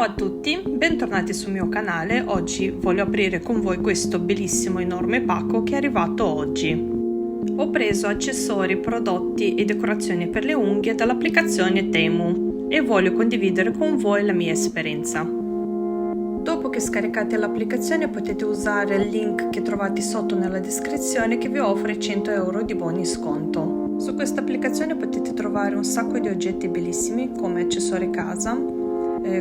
a tutti, bentornati sul mio canale. Oggi voglio aprire con voi questo bellissimo enorme pacco che è arrivato oggi. Ho preso accessori, prodotti e decorazioni per le unghie dall'applicazione Temu e voglio condividere con voi la mia esperienza. Dopo che scaricate l'applicazione potete usare il link che trovate sotto nella descrizione che vi offre 100 euro di buoni sconto. Su questa applicazione potete trovare un sacco di oggetti bellissimi come accessori casa,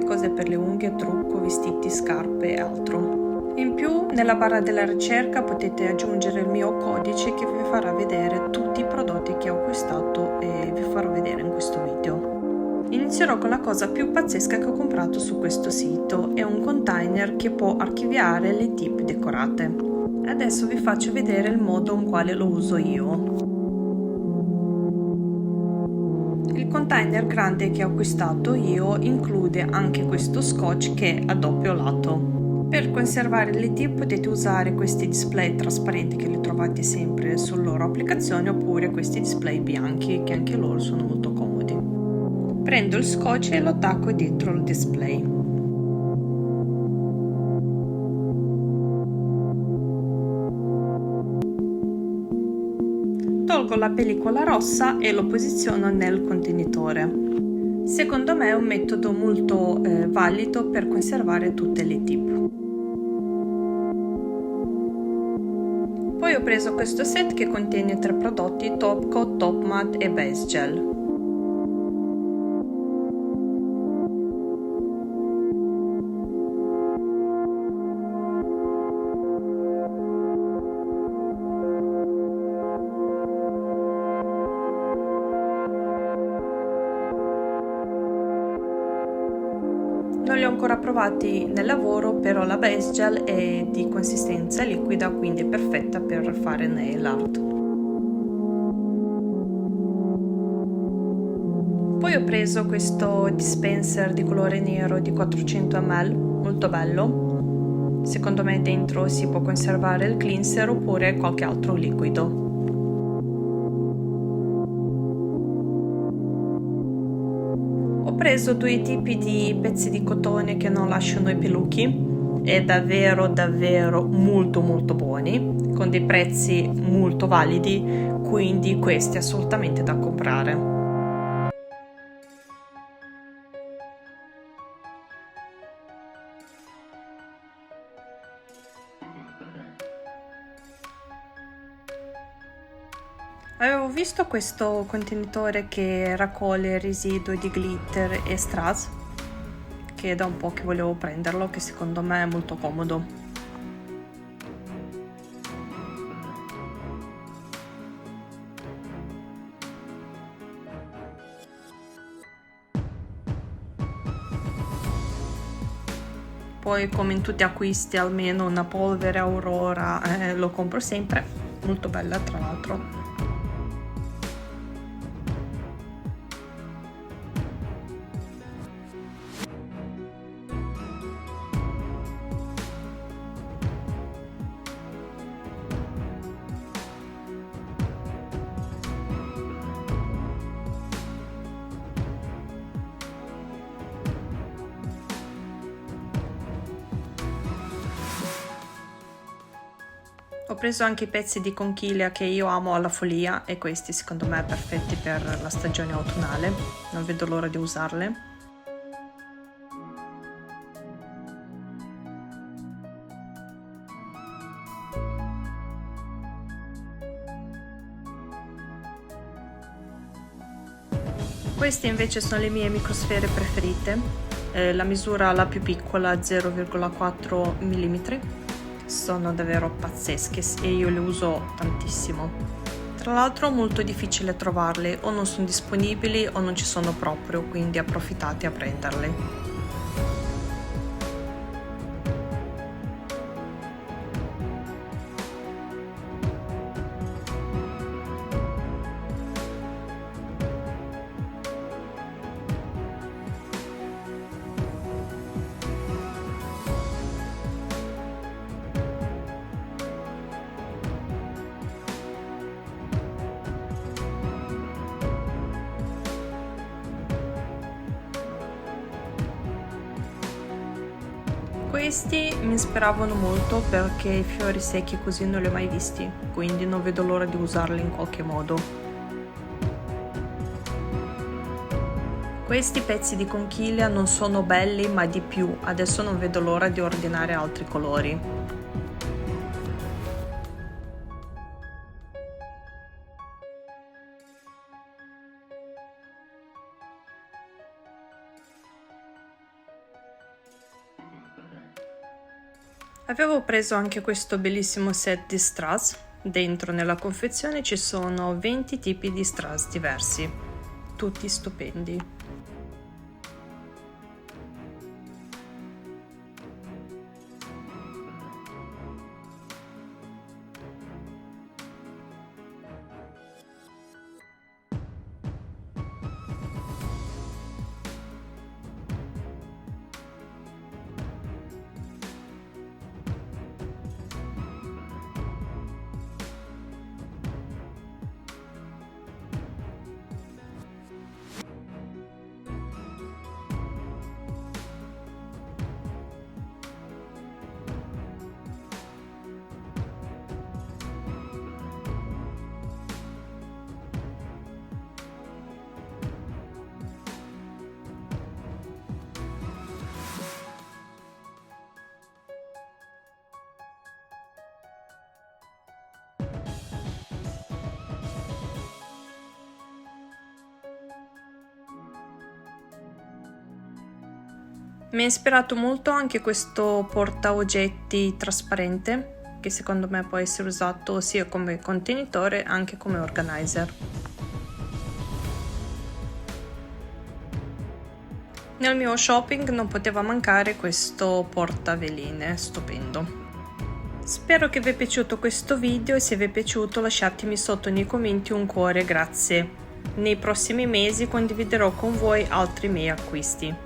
cose per le unghie, trucco, vestiti, scarpe e altro. In più nella barra della ricerca potete aggiungere il mio codice che vi farà vedere tutti i prodotti che ho acquistato e vi farò vedere in questo video. Inizierò con la cosa più pazzesca che ho comprato su questo sito, è un container che può archiviare le tip decorate. Adesso vi faccio vedere il modo in quale lo uso io. Il container grande che ho acquistato io include anche questo scotch che è a doppio lato. Per conservare le tip potete usare questi display trasparenti che li trovate sempre sulla loro applicazione oppure questi display bianchi che anche loro sono molto comodi. Prendo il scotch e lo attacco dietro il display. Tolgo la pellicola rossa e lo posiziono nel contenitore. Secondo me è un metodo molto valido per conservare tutte le tip. Poi ho preso questo set che contiene 3 prodotti: Top Coat, Top Matte e Base Gel. Non li ho ancora provati nel lavoro, però la base gel è di consistenza liquida, quindi è perfetta per fare nail art. Poi ho preso questo dispenser di colore nero di 400 ml, molto bello. Secondo me dentro si può conservare il cleanser oppure qualche altro liquido. Ho preso 2 tipi di pezzi di cotone che non lasciano i peluchi e davvero molto buoni, con dei prezzi molto validi, quindi questi assolutamente da comprare. Avevo visto questo contenitore che raccoglie residui di glitter e strass, che è da un po' che volevo prenderlo, che secondo me è molto comodo. Poi, come in tutti acquisti, almeno una polvere Aurora lo compro sempre, molto bella tra l'altro. Ho preso anche i pezzi di conchiglia che io amo alla follia e questi secondo me perfetti per la stagione autunnale, non vedo l'ora di usarle. Queste invece sono le mie microsfere preferite, la misura la più piccola 0,4 mm. Sono davvero pazzesche e io le uso tantissimo. Tra l'altro molto difficile trovarle, o non sono disponibili o non ci sono proprio, quindi approfittate a prenderle. Questi mi ispiravano molto perché i fiori secchi così non li ho mai visti, quindi non vedo l'ora di usarli in qualche modo. Questi pezzi di conchiglia non sono belli, ma di più, adesso non vedo l'ora di ordinare altri colori. Avevo preso anche questo bellissimo set di strass. Dentro nella confezione ci sono 20 tipi di strass diversi, tutti stupendi. Mi ha ispirato molto anche questo portaoggetti trasparente, che secondo me può essere usato sia come contenitore anche come organizer. Nel mio shopping non poteva mancare questo portaveline stupendo. Spero che vi è piaciuto questo video e se vi è piaciuto lasciatemi sotto nei commenti un cuore, grazie. Nei prossimi mesi condividerò con voi altri miei acquisti.